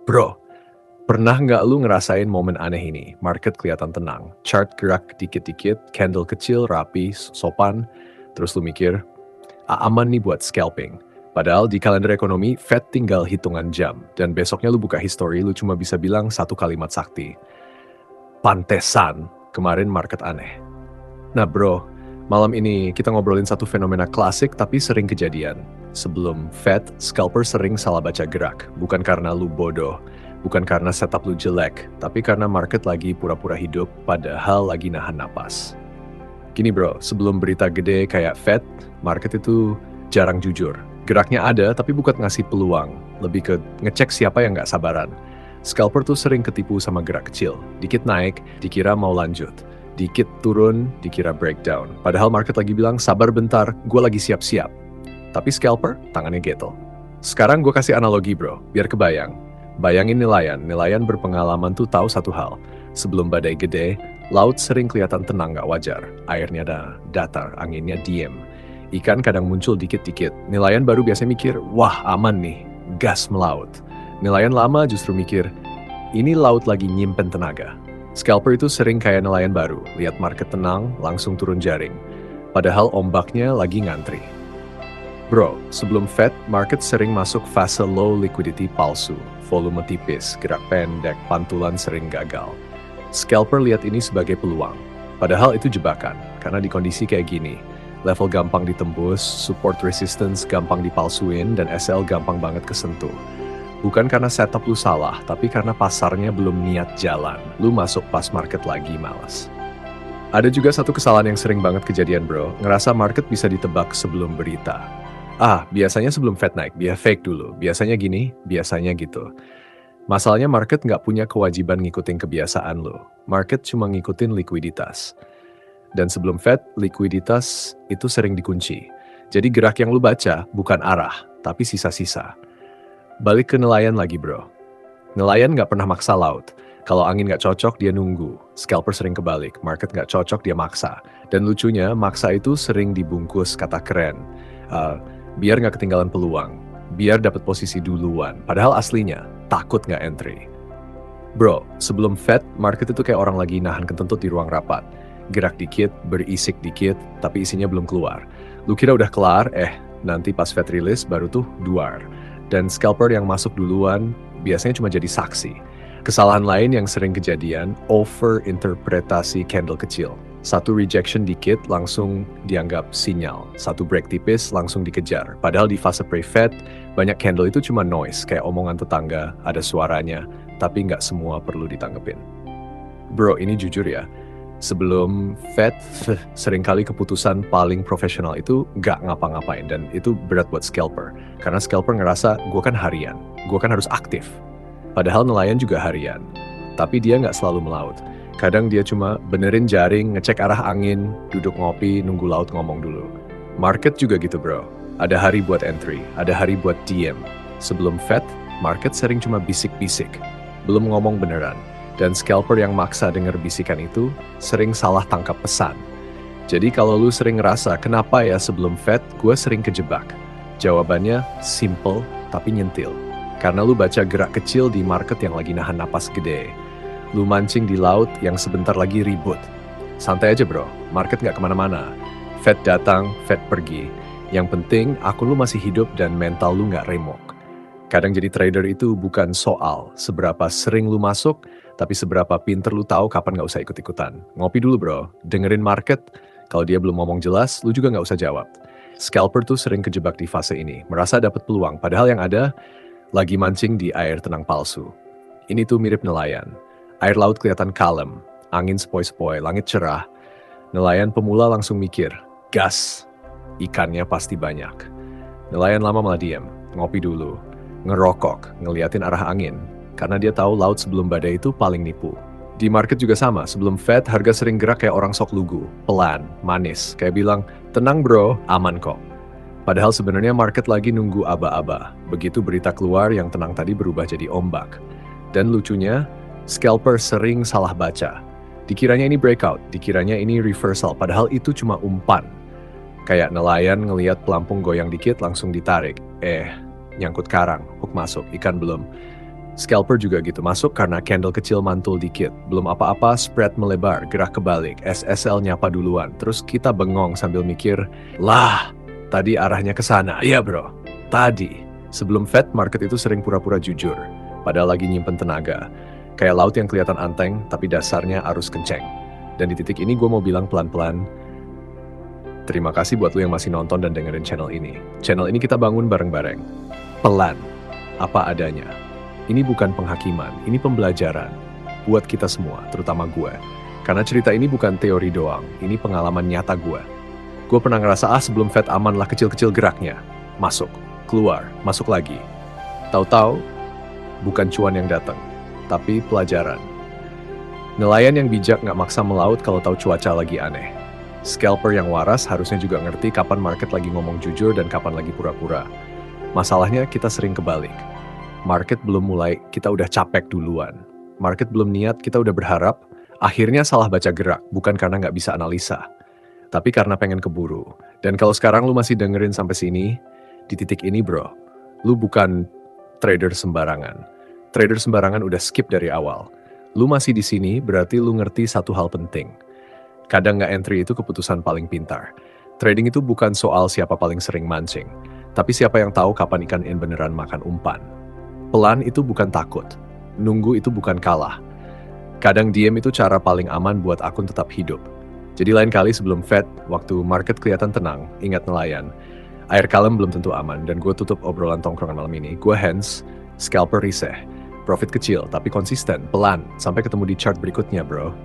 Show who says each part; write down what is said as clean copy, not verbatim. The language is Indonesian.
Speaker 1: Bro, pernah nggak lu ngerasain momen aneh ini? Market kelihatan tenang, chart gerak dikit-dikit, candle kecil, rapi, sopan, terus lu mikir, aman nih buat scalping. Padahal di kalender ekonomi, Fed tinggal hitungan jam, dan besoknya lu buka history, lu cuma bisa bilang satu kalimat sakti. Pantesan, kemarin market aneh. Nah bro, malam ini kita ngobrolin satu fenomena klasik tapi sering kejadian. Sebelum Fed, scalper sering salah baca gerak. Bukan karena lu bodoh, bukan karena setup lu jelek, tapi karena market lagi pura-pura hidup padahal lagi nahan napas. Gini bro, sebelum berita gede kayak Fed, market itu jarang jujur. Geraknya ada tapi bukan ngasih peluang, lebih ke ngecek siapa yang nggak sabaran. Scalper tuh sering ketipu sama gerak kecil, dikit naik, dikira mau lanjut. Dikit turun, dikira breakdown. Padahal market lagi bilang, sabar bentar, gue lagi siap-siap. Tapi scalper, tangannya getel. Sekarang gue kasih analogi bro, biar kebayang. Bayangin nelayan berpengalaman tuh tahu satu hal. Sebelum badai gede, laut sering kelihatan tenang gak wajar. Airnya datar, anginnya diem. Ikan kadang muncul dikit-dikit. Nelayan baru biasanya mikir, wah aman nih, gas melaut. Nelayan lama justru mikir, ini laut lagi nyimpen tenaga. Scalper itu sering kayak nelayan baru, lihat market tenang, langsung turun jaring. Padahal ombaknya lagi ngantri. Bro, sebelum Fed, market sering masuk fase low liquidity palsu. Volume tipis, gerak pendek, pantulan sering gagal. Scalper lihat ini sebagai peluang. Padahal itu jebakan, karena di kondisi kayak gini, level gampang ditembus, support resistance gampang dipalsuin, dan SL gampang banget kesentuh. Bukan karena setup lu salah, tapi karena pasarnya belum niat jalan. Lu masuk pas market lagi malas. Ada juga satu kesalahan yang sering banget kejadian bro, ngerasa market bisa ditebak sebelum berita. Biasanya sebelum Fed naik, dia fake dulu. Biasanya gini, biasanya gitu. Masalahnya market nggak punya kewajiban ngikutin kebiasaan lu. Market cuma ngikutin likuiditas. Dan sebelum Fed, likuiditas itu sering dikunci. Jadi gerak yang lu baca bukan arah, tapi sisa-sisa. Balik ke nelayan lagi bro. Nelayan nggak pernah maksa laut. Kalau angin nggak cocok, dia nunggu. Scalper sering kebalik, market nggak cocok, dia maksa. Dan lucunya, maksa itu sering dibungkus kata keren. Biar nggak ketinggalan peluang. Biar dapat posisi duluan. Padahal aslinya, takut nggak entry. Bro, sebelum Fed, market itu kayak orang lagi nahan kentut di ruang rapat. Gerak dikit, berisik dikit, tapi isinya belum keluar. Lu kira udah kelar, nanti pas Fed rilis baru tuh duar. Dan scalper yang masuk duluan biasanya cuma jadi saksi. Kesalahan lain yang sering kejadian, overinterpretasi candle kecil. Satu rejection dikit langsung dianggap sinyal. Satu break tipis langsung dikejar. Padahal di fase pre-Fed, banyak candle itu cuma noise, kayak omongan tetangga, ada suaranya, tapi nggak semua perlu ditanggepin. Bro, ini jujur ya. Sebelum Fed, seringkali keputusan paling profesional itu nggak ngapa-ngapain. Dan itu berat buat scalper. Karena scalper ngerasa, gue kan harian, gue kan harus aktif. Padahal nelayan juga harian. Tapi dia nggak selalu melaut. Kadang dia cuma benerin jaring, ngecek arah angin, duduk ngopi, nunggu laut ngomong dulu. Market juga gitu bro. Ada hari buat entry, ada hari buat diem. Sebelum Fed, market sering cuma bisik-bisik. Belum ngomong beneran. Dan scalper yang maksa denger bisikan itu sering salah tangkap pesan. Jadi kalau lu sering ngerasa, kenapa ya sebelum Fed gue sering kejebak? Jawabannya simple tapi nyentil. Karena lu baca gerak kecil di market yang lagi nahan napas gede. Lu mancing di laut yang sebentar lagi ribut. Santai aja bro, market gak kemana-mana. Fed datang, Fed pergi. Yang penting akun lu masih hidup dan mental lu gak remuk. Kadang jadi trader itu bukan soal seberapa sering lu masuk, tapi seberapa pinter lu tahu kapan gak usah ikut-ikutan. Ngopi dulu bro, dengerin market. Kalau dia belum ngomong jelas, lu juga gak usah jawab. Scalper tuh sering kejebak di fase ini, merasa dapat peluang. Padahal yang ada, lagi mancing di air tenang palsu. Ini tuh mirip nelayan. Air laut kelihatan kalem, angin sepoi-sepoi, langit cerah. Nelayan pemula langsung mikir, gas, ikannya pasti banyak. Nelayan lama malah diem, ngopi dulu, ngerokok, ngeliatin arah angin. Karena dia tahu laut sebelum badai itu paling nipu. Di market juga sama, sebelum Fed harga sering gerak kayak orang sok lugu, pelan, manis, kayak bilang, tenang bro, aman kok. Padahal sebenarnya market lagi nunggu aba-aba. Begitu berita keluar yang tenang tadi berubah jadi ombak. Dan lucunya, scalper sering salah baca. Dikiranya ini breakout, dikiranya ini reversal, padahal itu cuma umpan. Kayak nelayan ngelihat pelampung goyang dikit langsung ditarik. Nyangkut karang, hook masuk, ikan belum. Scalper juga gitu, masuk karena candle kecil mantul dikit. Belum apa-apa, spread melebar, gerak kebalik, SSL nyapa duluan. Terus kita bengong sambil mikir, lah, tadi arahnya ke sana. Iya bro, tadi. Sebelum Fed, market itu sering pura-pura jujur. Padahal lagi nyimpen tenaga. Kayak laut yang kelihatan anteng, tapi dasarnya arus kenceng. Dan di titik ini gue mau bilang pelan-pelan, terima kasih buat lu yang masih nonton dan dengerin channel ini. Channel ini kita bangun bareng-bareng. Pelan, apa adanya. Ini bukan penghakiman, ini pembelajaran. Buat kita semua, terutama gue. Karena cerita ini bukan teori doang, ini pengalaman nyata gue. Gue pernah ngerasa, sebelum Fed aman lah kecil-kecil geraknya. Masuk, keluar, masuk lagi. Tahu-tahu, bukan cuan yang datang, tapi pelajaran. Nelayan yang bijak nggak maksa melaut kalau tahu cuaca lagi aneh. Scalper yang waras harusnya juga ngerti kapan market lagi ngomong jujur dan kapan lagi pura-pura. Masalahnya kita sering kebalik. Market belum mulai, kita udah capek duluan. Market belum niat, kita udah berharap. Akhirnya salah baca gerak, bukan karena nggak bisa analisa. Tapi karena pengen keburu. Dan kalau sekarang lu masih dengerin sampai sini, di titik ini bro, lu bukan trader sembarangan. Trader sembarangan udah skip dari awal. Lu masih di sini, berarti lu ngerti satu hal penting. Kadang nggak entry itu keputusan paling pintar. Trading itu bukan soal siapa paling sering mancing, tapi siapa yang tahu kapan ikan in beneran makan umpan. Pelan itu bukan takut, nunggu itu bukan kalah. Kadang diem itu cara paling aman buat akun tetap hidup. Jadi lain kali sebelum Fed, waktu market kelihatan tenang, ingat nelayan. Air kalem belum tentu aman, dan gue tutup obrolan tongkrongan malam ini. Gue hands, scalper riseh. Profit kecil, tapi konsisten, pelan. Sampai ketemu di chart berikutnya, bro.